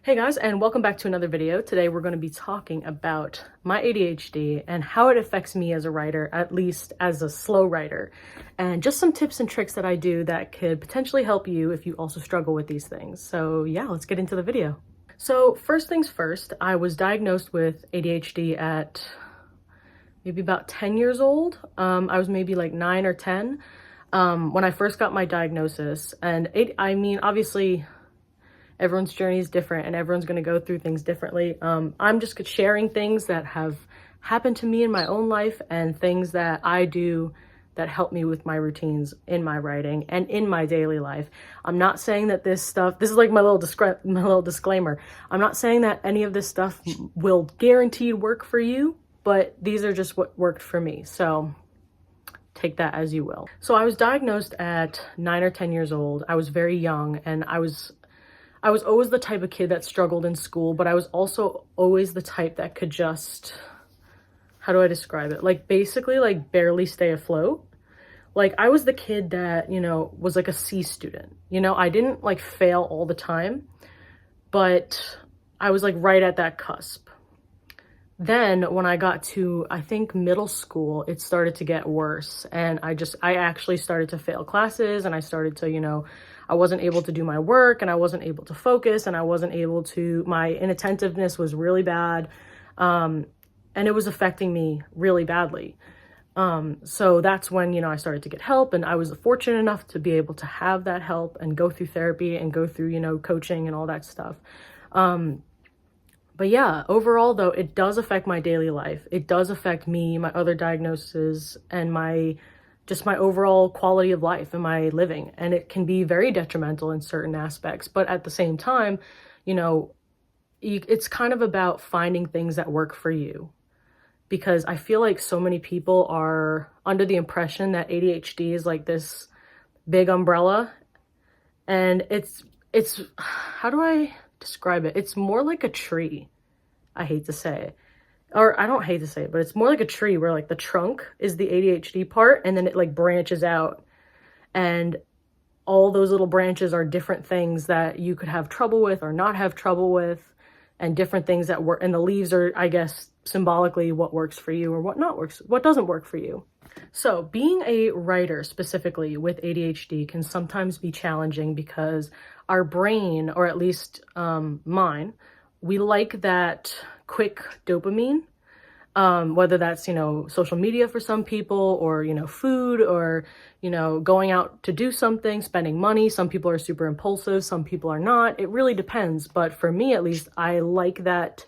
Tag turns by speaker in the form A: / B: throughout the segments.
A: Hey guys, and welcome back to another video. Today we're going to be talking about my ADHD and how it affects me as a writer, at least as a slow writer, and just some tips and tricks that I do that could potentially help you if you also struggle with these things. So yeah, let's get into the video. So first things first, I was diagnosed with ADHD at maybe about 10 years old. I was maybe like 9 or 10 when I first got my diagnosis. And obviously, everyone's journey is different and everyone's going to go through things differently. I'm just sharing things that have happened to me in my own life and things that I do that help me with my routines in my writing and in my daily life. I'm not saying that this is like my little disclaimer. I'm not saying that any of this stuff will guaranteed work for you, but these are just what worked for me. So take that as you will. So I was diagnosed at 9 or 10 years old. I was very young, and I was always the type of kid that struggled in school, but I was also always the type that could just, how do I describe it? Like basically like barely stay afloat. Like I was the kid that, was like a C student. I didn't like fail all the time, but I was like right at that cusp. Then when I got to, I think, middle school, it started to get worse. And I actually started to fail classes, and I started to, I wasn't able to do my work, and I wasn't able to focus, and my inattentiveness was really bad. And it was affecting me really badly. So that's when, I started to get help, and I was fortunate enough to be able to have that help and go through therapy and go through, coaching and all that stuff. But yeah, overall though, it does affect my daily life. It does affect me, my other diagnoses, and my overall quality of life and my living. And it can be very detrimental in certain aspects. But at the same time, it's kind of about finding things that work for you. Because I feel like so many people are under the impression that ADHD is like this big umbrella. And it's how do I describe it? It's more like a tree. I hate to say it. Or I don't hate to say it, but it's more like a tree where like the trunk is the ADHD part, and then it like branches out, and all those little branches are different things that you could have trouble with or not have trouble with, and different things that work. And the leaves are, I guess, symbolically what works for you or what doesn't work for you. So being a writer specifically with ADHD can sometimes be challenging because our brain, or at least mine, we like that quick dopamine, whether that's, social media for some people, or, food, or, going out to do something, spending money. Some people are super impulsive, some people are not. It really depends. But for me, at least, I like that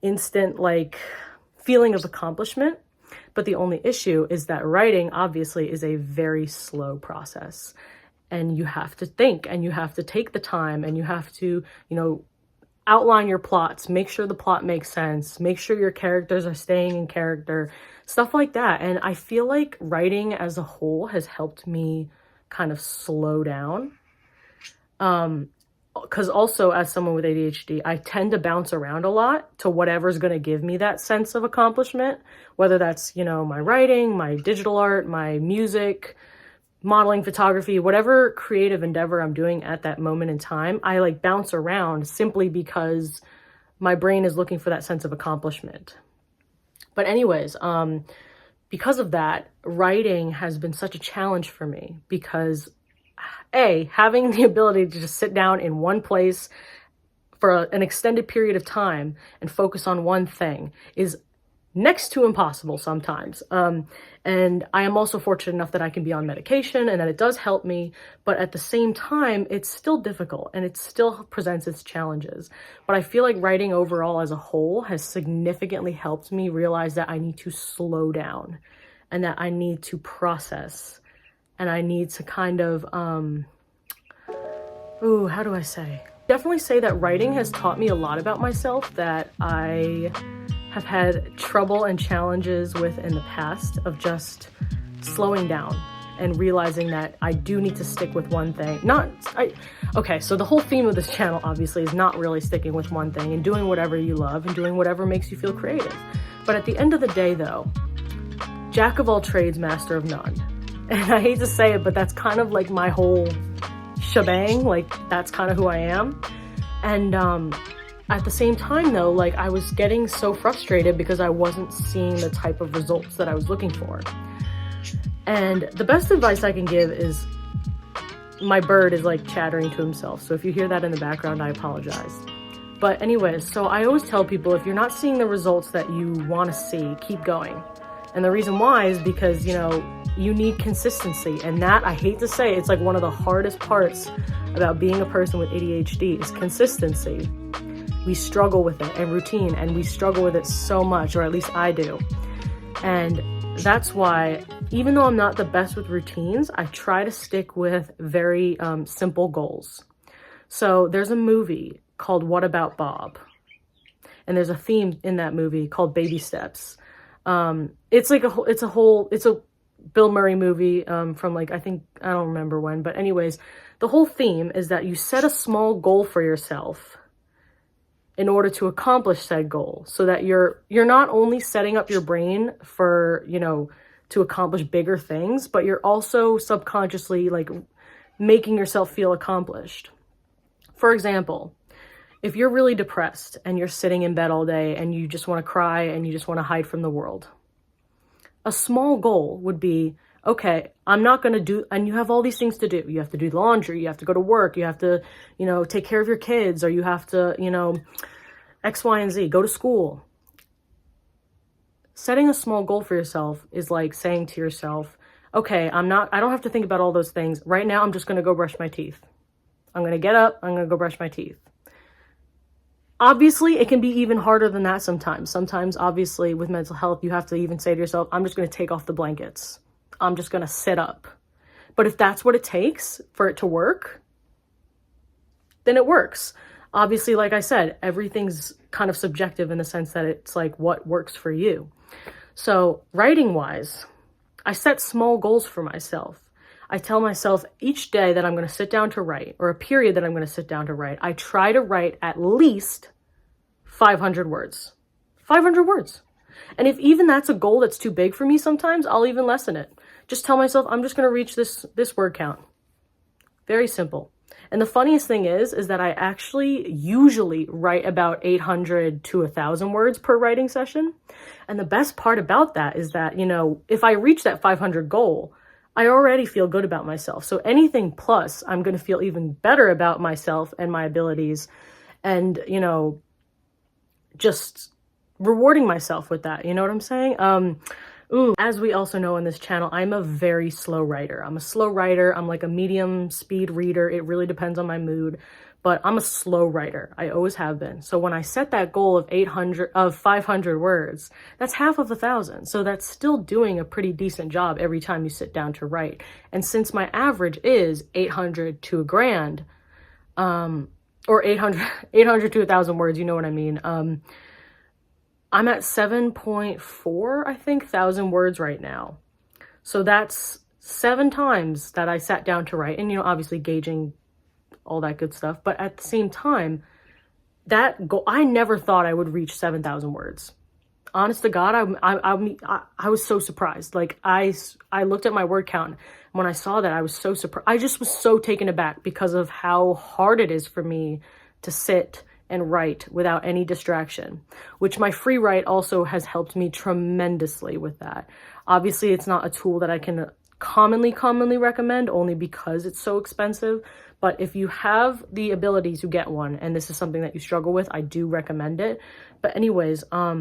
A: instant, like, feeling of accomplishment. But the only issue is that writing, obviously, is a very slow process. And you have to think, and you have to take the time, and you have to, outline your plots, make sure the plot makes sense, make sure your characters are staying in character, stuff like that. And I feel like writing as a whole has helped me kind of slow down. Because also, as someone with ADHD, I tend to bounce around a lot to whatever's going to give me that sense of accomplishment, whether that's, my writing, my digital art, my music, modeling, photography, whatever creative endeavor I'm doing at that moment in time. I like bounce around simply because my brain is looking for that sense of accomplishment. But anyways, because of that, writing has been such a challenge for me because having the ability to just sit down in one place for an extended period of time and focus on one thing is next to impossible sometimes. And I am also fortunate enough that I can be on medication and that it does help me, but at the same time, it's still difficult and it still presents its challenges. But I feel like writing overall as a whole has significantly helped me realize that I need to slow down and that I need to process, and I need to kind of, how do I say? Definitely say that writing has taught me a lot about myself that I have had trouble and challenges with in the past, of just slowing down and realizing that I do need to stick with one thing. So the whole theme of this channel obviously is not really sticking with one thing and doing whatever you love and doing whatever makes you feel creative. But at the end of the day though, jack of all trades, master of none. And I hate to say it, but that's kind of like my whole shebang. Like that's kind of who I am. And at the same time though, like I was getting so frustrated because I wasn't seeing the type of results that I was looking for. And the best advice I can give is, my bird is like chattering to himself. So if you hear that in the background, I apologize. But anyways, so I always tell people, if you're not seeing the results that you want to see, keep going. And the reason why is because, you know, you need consistency. And that, I hate to say, it's like one of the hardest parts about being a person with ADHD is consistency. We struggle with it, and routine, and we struggle with it so much, or at least I do. And that's why, even though I'm not the best with routines, I try to stick with very simple goals. So there's a movie called What About Bob? And there's a theme in that movie called Baby Steps. It's a Bill Murray movie from like, I don't remember when, but anyways, the whole theme is that you set a small goal for yourself in order to accomplish said goal, so that you're not only setting up your brain for, you know, to accomplish bigger things, but you're also subconsciously like making yourself feel accomplished. For example, if you're really depressed and you're sitting in bed all day and you just want to cry and you just want to hide from the world, a small goal would be, okay, I'm not going to do, and you have all these things to do. You have to do laundry, you have to go to work, you have to, you know, take care of your kids, or you have to, you know, X, Y, and Z, go to school. Setting a small goal for yourself is like saying to yourself, okay, I don't have to think about all those things. Right now, I'm just going to go brush my teeth. I'm going to get up, I'm going to go brush my teeth. Obviously, it can be even harder than that sometimes. Sometimes, obviously, with mental health, you have to even say to yourself, I'm just going to take off the blankets. I'm just going to sit up. But if that's what it takes for it to work, then it works. Obviously, like I said, everything's kind of subjective in the sense that it's like what works for you. So writing-wise, I set small goals for myself. I tell myself each day that I'm going to sit down to write, or a period that I'm going to sit down to write. I try to write at least 500 words. 500 words. And if even that's a goal that's too big for me sometimes, I'll even lessen it. Just tell myself, I'm just going to reach this word count. Very simple. And the funniest thing is that I actually usually write about 800 to 1,000 words per writing session. And the best part about that is that, you know, if I reach that 500 goal, I already feel good about myself. So anything plus, I'm going to feel even better about myself and my abilities, and, you know, just rewarding myself with that. You know what I'm saying? As we also know on this channel, I'm a very slow writer. I'm a slow writer. I'm like a medium speed reader. It really depends on my mood, but I'm a slow writer. I always have been. So when I set that goal of 500 words, that's half of 1,000. So that's still doing a pretty decent job every time you sit down to write. And since my average is 800 to 1,000, or 800 to 1,000 words, you know what I mean? I'm at 7.4, I think, thousand words right now. So that's 7 times that I sat down to write, and, you know, obviously gauging all that good stuff. But at the same time, that goal, I never thought I would reach 7,000 words. Honest to God, I was so surprised. Like I looked at my word count, and when I saw that, I was so surprised. I just was so taken aback because of how hard it is for me to sit and write without any distraction, which my free write also has helped me tremendously with that. Obviously, it's not a tool that I can commonly recommend, only because it's so expensive. But if you have the ability to get one, and this is something that you struggle with, I do recommend it. But anyways, I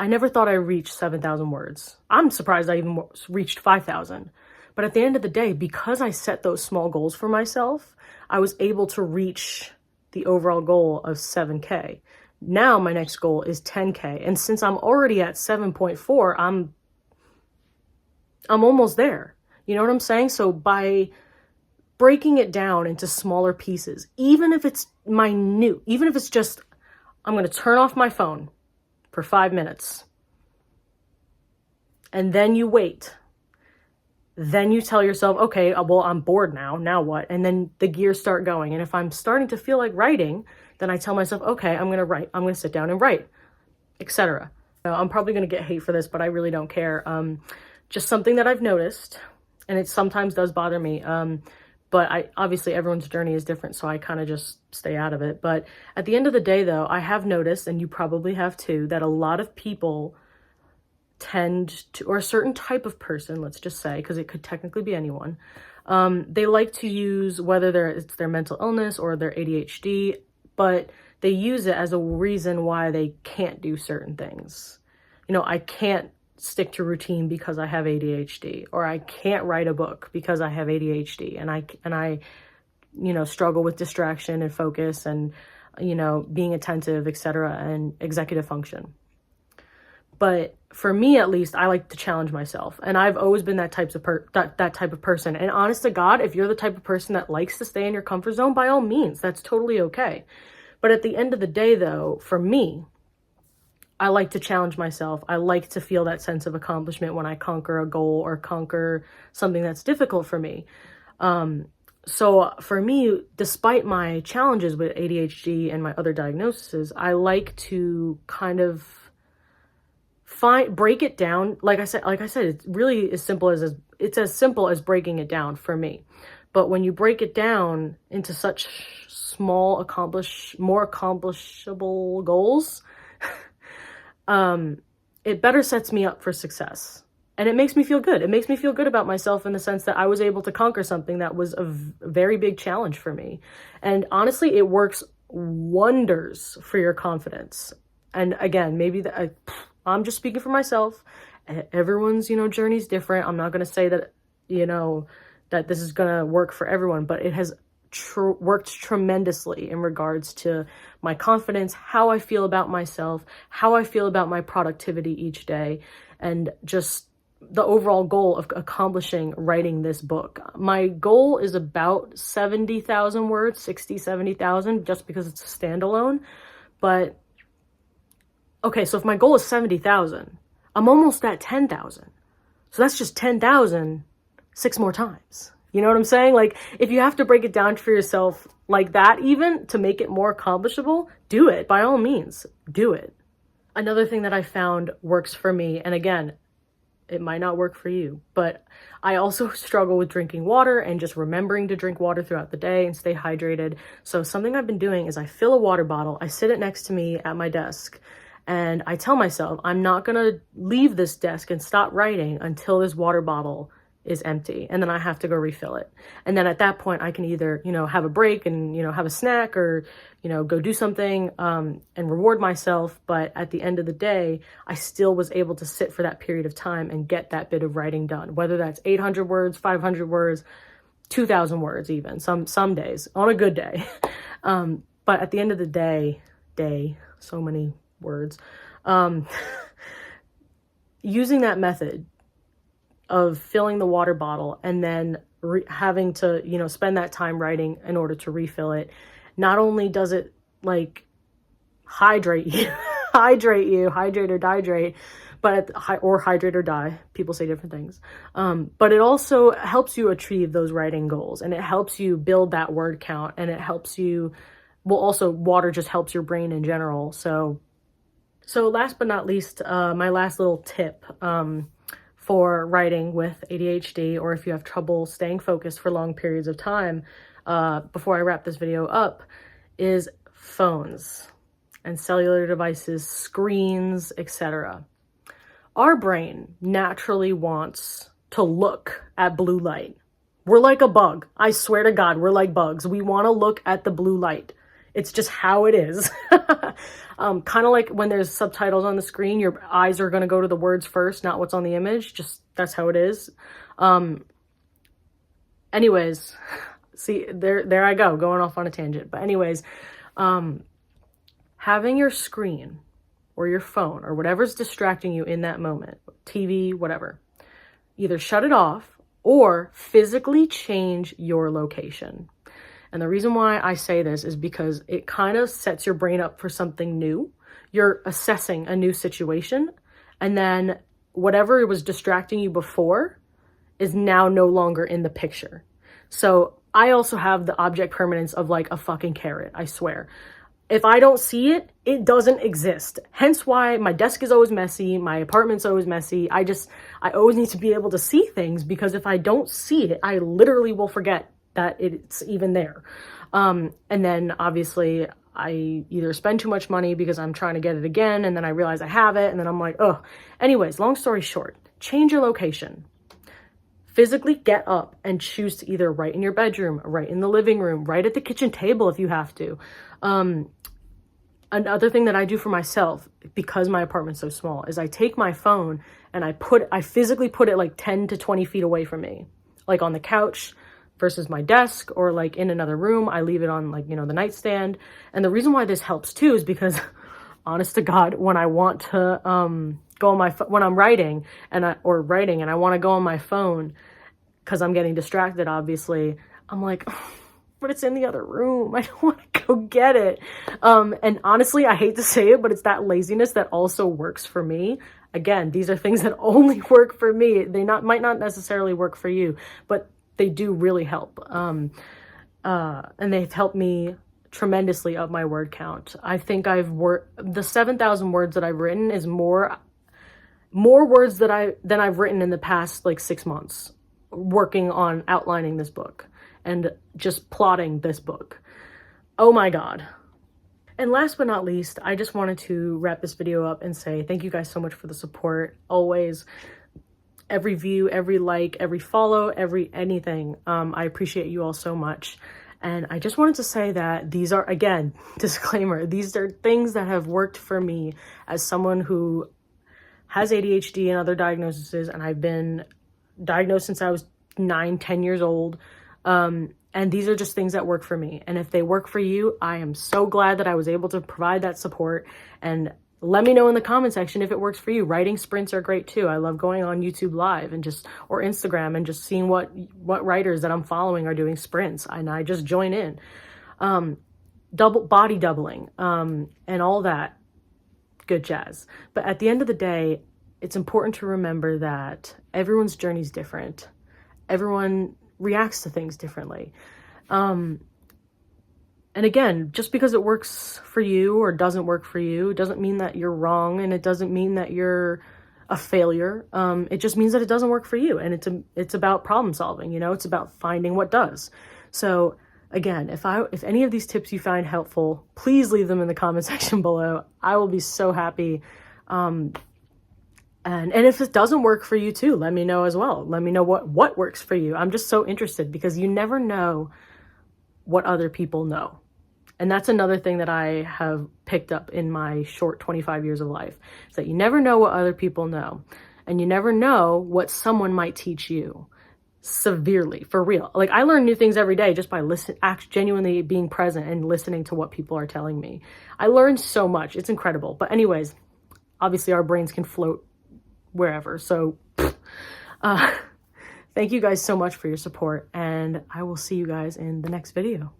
A: never thought I reached 7,000 words. I'm surprised I even reached 5,000. But at the end of the day, because I set those small goals for myself, I was able to reach the overall goal of 7K. Now my next goal is 10K. And since I'm already at 7.4, I'm almost there. You know what I'm saying? So by breaking it down into smaller pieces, even if it's minute, even if it's just, I'm going to turn off my phone for 5 minutes, and then you wait. Then you tell yourself, okay, well, I'm bored now what? And then the gears start going. And if I'm starting to feel like writing, then I tell myself, okay, I'm going to write. I'm going to sit down and write, etc. I'm probably going to get hate for this, but I really don't care. Just something that I've noticed, and it sometimes does bother me. But obviously everyone's journey is different, so I kind of just stay out of it. But at the end of the day, though, I have noticed, and you probably have too, that a lot of people tend to, or a certain type of person, let's just say, because it could technically be anyone, they like to use, whether it's their mental illness or their ADHD, but they use it as a reason why they can't do certain things. You know, I can't stick to routine because I have ADHD, or I can't write a book because I have ADHD, and I you know, struggle with distraction and focus and, you know, being attentive, etc., and executive function. But for me, at least, I like to challenge myself, and I've always been that type of person. And honest to God, if you're the type of person that likes to stay in your comfort zone, by all means, that's totally okay. But at the end of the day, though, for me, I like to challenge myself. I like to feel that sense of accomplishment when I conquer a goal or conquer something that's difficult for me. So for me, despite my challenges with ADHD and my other diagnoses, I like to kind of break it down. Like I said, it's really as simple as breaking it down for me. But when you break it down into such small, more accomplishable goals, it better sets me up for success. And it makes me feel good. It makes me feel good about myself in the sense that I was able to conquer something that was a very big challenge for me. And honestly, it works wonders for your confidence. And again, maybe I'm just speaking for myself. Everyone's, you know, journey's different. I'm not going to say that, you know, that this is going to work for everyone, but it has worked tremendously in regards to my confidence, how I feel about myself, how I feel about my productivity each day, and just the overall goal of accomplishing writing this book. My goal is about 70,000 words, 60, 70,000, just because it's a standalone. But okay, so if my goal is 70,000, I'm almost at 10,000. So that's just 10,000 6 more times. You know what I'm saying? Like, if you have to break it down for yourself like that, even to make it more accomplishable, do it. By all means, do it. Another thing that I found works for me, and again, it might not work for you, but I also struggle with drinking water and just remembering to drink water throughout the day and stay hydrated. So something I've been doing is I fill a water bottle, I sit it next to me at my desk, and I tell myself, I'm not going to leave this desk and stop writing until this water bottle is empty, and then I have to go refill it. And then at that point, I can either, you know, have a break and, you know, have a snack, or, you know, go do something and reward myself. But at the end of the day, I still was able to sit for that period of time and get that bit of writing done, whether that's 800 words, 500 words, 2,000 words, even some days on a good day. But at the end of the day, so many words, using that method of filling the water bottle and then having to, you know, spend that time writing in order to refill it, not only does it like hydrate or dehydrate, but or hydrate or die, people say different things, but it also helps you achieve those writing goals, and it helps you build that word count, and it helps you, well, also water just helps your brain in general. So last but not least, my last little tip for writing with ADHD, or if you have trouble staying focused for long periods of time, before I wrap this video up, is phones and cellular devices, screens, etc. Our brain naturally wants to look at blue light. We're like a bug. I swear to God, we're like bugs. We want to look at the blue light. It's just how it is. Kind of like when there's subtitles on the screen, your eyes are going to go to the words first, not what's on the image. Just that's how it is. Anyways, see, there I go, going off on a tangent. But anyways, having your screen or your phone or whatever's distracting you in that moment, TV, whatever, either shut it off or physically change your location. And the reason why I say this is because it kind of sets your brain up for something new. You're assessing a new situation, and then whatever was distracting you before is now no longer in the picture. So I also have the object permanence of like a fucking carrot, I swear. If I don't see it, it doesn't exist. Hence why my desk is always messy, my apartment's always messy. I always need to be able to see things, because if I don't see it, I literally will forget that it's even there. And then obviously I either spend too much money because I'm trying to get it again, and then I realize I have it, and then I'm like, oh. Anyways, long story short, change your location. Physically get up and choose to either write in your bedroom, write in the living room, write at the kitchen table if you have to. Another thing that I do for myself, because my apartment's so small, is I take my phone and I physically put it like 10 to 20 feet away from me, like on the couch versus my desk, or like in another room. I leave it on, like, you know, the nightstand. And the reason why this helps too is because, honest to God, when I want to go on my when I'm writing and I want to go on my phone because I'm getting distracted, obviously, I'm like, oh, but it's in the other room. I don't want to go get it. And honestly, I hate to say it, but it's that laziness that also works for me. Again, these are things that only work for me. They might not necessarily work for you, but they do really help. And they've helped me tremendously up my word count. I think the 7,000 words that I've written is more words than I've written in the past like 6 months working on outlining this book and just plotting this book. Oh my God. And last but not least, I just wanted to wrap this video up and say thank you guys so much for the support. Always, every view, every like, every follow, anything. I appreciate you all so much. And I just wanted to say that these are, again, disclaimer, these are things that have worked for me as someone who has ADHD and other diagnoses, and I've been diagnosed since I was 9-10 years old. And these are just things that work for me. And if they work for you, I am so glad that I was able to provide that support. And let me know in the comment section if it works for you. Writing sprints are great too. I love going on YouTube Live and or Instagram and just seeing what writers that I'm following are doing sprints. And I just join in. Body doubling, and all that good jazz. But at the end of the day, it's important to remember that everyone's journey is different. Everyone reacts to things differently. And again, just because it works for you or doesn't work for you doesn't mean that you're wrong, and it doesn't mean that you're a failure. It just means that it doesn't work for you, and it's about problem solving, you know? It's about finding what does. So again, if any of these tips you find helpful, please leave them in the comment section below. I will be so happy. And if it doesn't work for you too, let me know as well. Let me know what works for you. I'm just so interested, because you never know what other people know. And that's another thing that I have picked up in my short 25 years of life, is that you never know what other people know. And you never know what someone might teach you severely, for real. Like, I learn new things every day just by genuinely being present and listening to what people are telling me. I learn so much. It's incredible. But anyways, obviously our brains can float wherever. So thank you guys so much for your support, and I will see you guys in the next video.